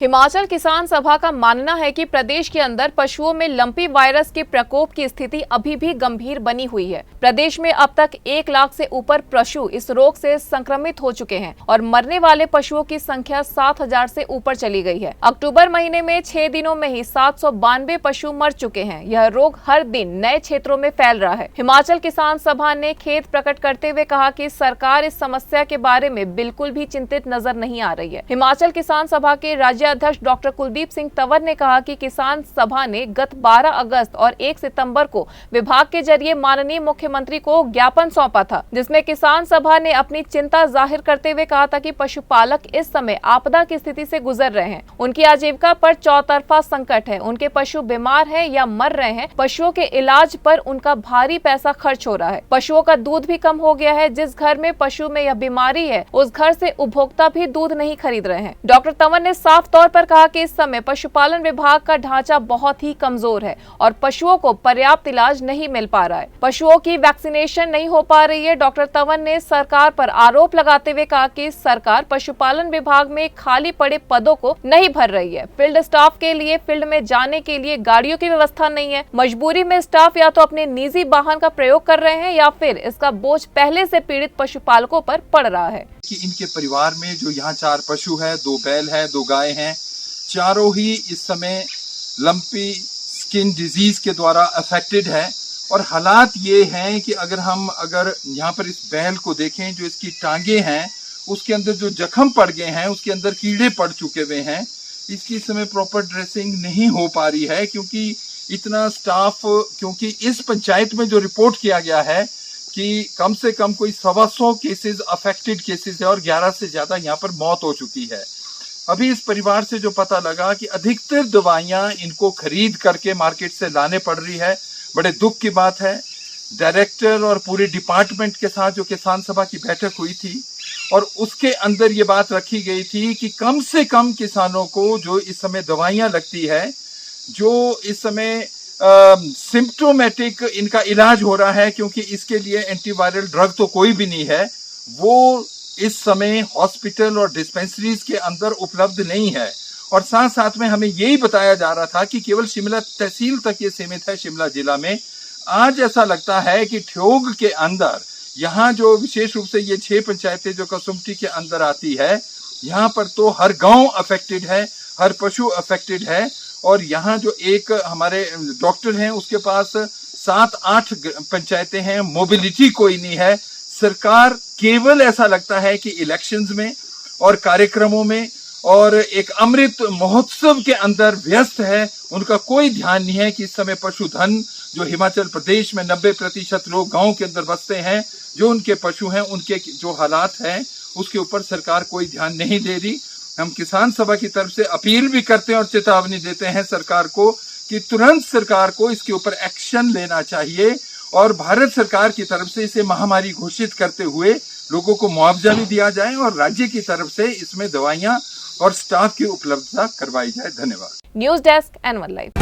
हिमाचल किसान सभा का मानना है कि प्रदेश के अंदर पशुओं में लंपी वायरस के प्रकोप की स्थिति अभी भी गंभीर बनी हुई है। प्रदेश में अब तक 1 लाख से ऊपर पशु इस रोग से संक्रमित हो चुके हैं और मरने वाले पशुओं की संख्या 7,000 से ऊपर चली गई है। अक्टूबर महीने में 6 दिनों में ही 792 पशु मर चुके हैं। यह रोग हर दिन नए क्षेत्रों में फैल रहा है। हिमाचल किसान सभा ने खेद प्रकट करते हुए कहा कि सरकार इस समस्या के बारे में बिल्कुल भी चिंतित नजर नहीं आ रही है। हिमाचल किसान सभा के राज्य अध्यक्ष डॉक्टर कुलदीप सिंह तंवर ने कहा कि किसान सभा ने गत 12 अगस्त और 1 सितंबर को विभाग के जरिए माननीय मुख्यमंत्री को ज्ञापन सौंपा था, जिसमें किसान सभा ने अपनी चिंता जाहिर करते हुए कहा था कि पशुपालक इस समय आपदा की स्थिति से गुजर रहे हैं। उनकी आजीविका पर चौतरफा संकट है। उनके पशु बीमार हैं या मर रहे हैं। पशुओं के इलाज पर उनका भारी पैसा खर्च हो रहा है। पशुओं का दूध भी कम हो गया है। जिस घर में पशु में यह बीमारी है, उस घर से उपभोक्ता भी दूध नहीं खरीद रहे हैं। डॉक्टर तंवर ने साफ तौर पर कहा कि इस समय पशुपालन विभाग का ढांचा बहुत ही कमजोर है और पशुओं को पर्याप्त इलाज नहीं मिल पा रहा है। पशुओं की वैक्सीनेशन नहीं हो पा रही है। डॉक्टर तंवर ने सरकार पर आरोप लगाते हुए कहा कि सरकार पशुपालन विभाग में खाली पड़े पदों को नहीं भर रही है। फील्ड स्टाफ के लिए फील्ड में जाने के लिए गाड़ियों की व्यवस्था नहीं है। मजबूरी में स्टाफ या तो अपने निजी वाहन का प्रयोग कर रहे हैं या फिर इसका बोझ पहले से पीड़ित पशुपालकों पर पड़ रहा है। कि इनके परिवार में जो यहाँ 4 पशु है, 2 बैल है, 2 गाय हैं, चारों ही इस समय लंपी स्किन डिजीज के द्वारा अफेक्टेड है। और हालात ये हैं कि अगर यहाँ पर इस बैल को देखें, जो इसकी टांगे हैं उसके अंदर जो जख्म पड़ गए हैं, उसके अंदर कीड़े पड़ चुके हुए हैं। इसकी इस समय प्रॉपर ड्रेसिंग नहीं हो पा रही है क्योंकि इतना स्टाफ, क्योंकि इस पंचायत में जो रिपोर्ट किया गया है कि कम से कम कोई 125 केसेस अफेक्टेड केसेस है और 11 से ज्यादा यहाँ पर मौत हो चुकी है। अभी इस परिवार से जो पता लगा कि अधिकतर दवाइयां इनको खरीद करके मार्केट से लाने पड़ रही है, बड़े दुख की बात है। डायरेक्टर और पूरे डिपार्टमेंट के साथ जो किसान सभा की बैठक हुई थी और उसके अंदर ये बात रखी गई थी कि कम से कम किसानों को जो इस समय दवाइयां लगती है, जो इस समय सिम्प्टोमेटिक इनका इलाज हो रहा है, क्योंकि इसके लिए एंटीवायरल ड्रग तो कोई भी नहीं है, वो इस समय हॉस्पिटल और डिस्पेंसरीज के अंदर उपलब्ध नहीं है। और साथ साथ में हमें यही बताया जा रहा था कि केवल शिमला तहसील तक ये सीमित है, शिमला जिला में। आज ऐसा लगता है कि ठियोग के अंदर, यहाँ जो विशेष रूप से ये 6 पंचायतें जो कसुम्पटी के अंदर आती है, यहाँ पर तो हर गांव अफेक्टेड है, हर पशु अफेक्टेड है। और यहाँ जो एक हमारे डॉक्टर हैं उसके पास 7-8 पंचायतें हैं, मोबिलिटी कोई नहीं है। सरकार केवल ऐसा लगता है कि इलेक्शंस में और कार्यक्रमों में और एक अमृत महोत्सव के अंदर व्यस्त है। उनका कोई ध्यान नहीं है कि इस समय पशुधन जो हिमाचल प्रदेश में 90% लोग गांव के अंदर बसते हैं, जो उनके पशु हैं, उनके जो हालात हैं, उसके ऊपर सरकार कोई ध्यान नहीं दे रही। हम किसान सभा की तरफ से अपील भी करते हैं और चेतावनी देते हैं सरकार को कि तुरंत सरकार को इसके ऊपर एक्शन लेना चाहिए और भारत सरकार की तरफ से इसे महामारी घोषित करते हुए लोगों को मुआवजा भी दिया जाए और राज्य की तरफ से इसमें दवाइयां और स्टाफ की उपलब्धता करवाई जाए। धन्यवाद। News desk N1 live.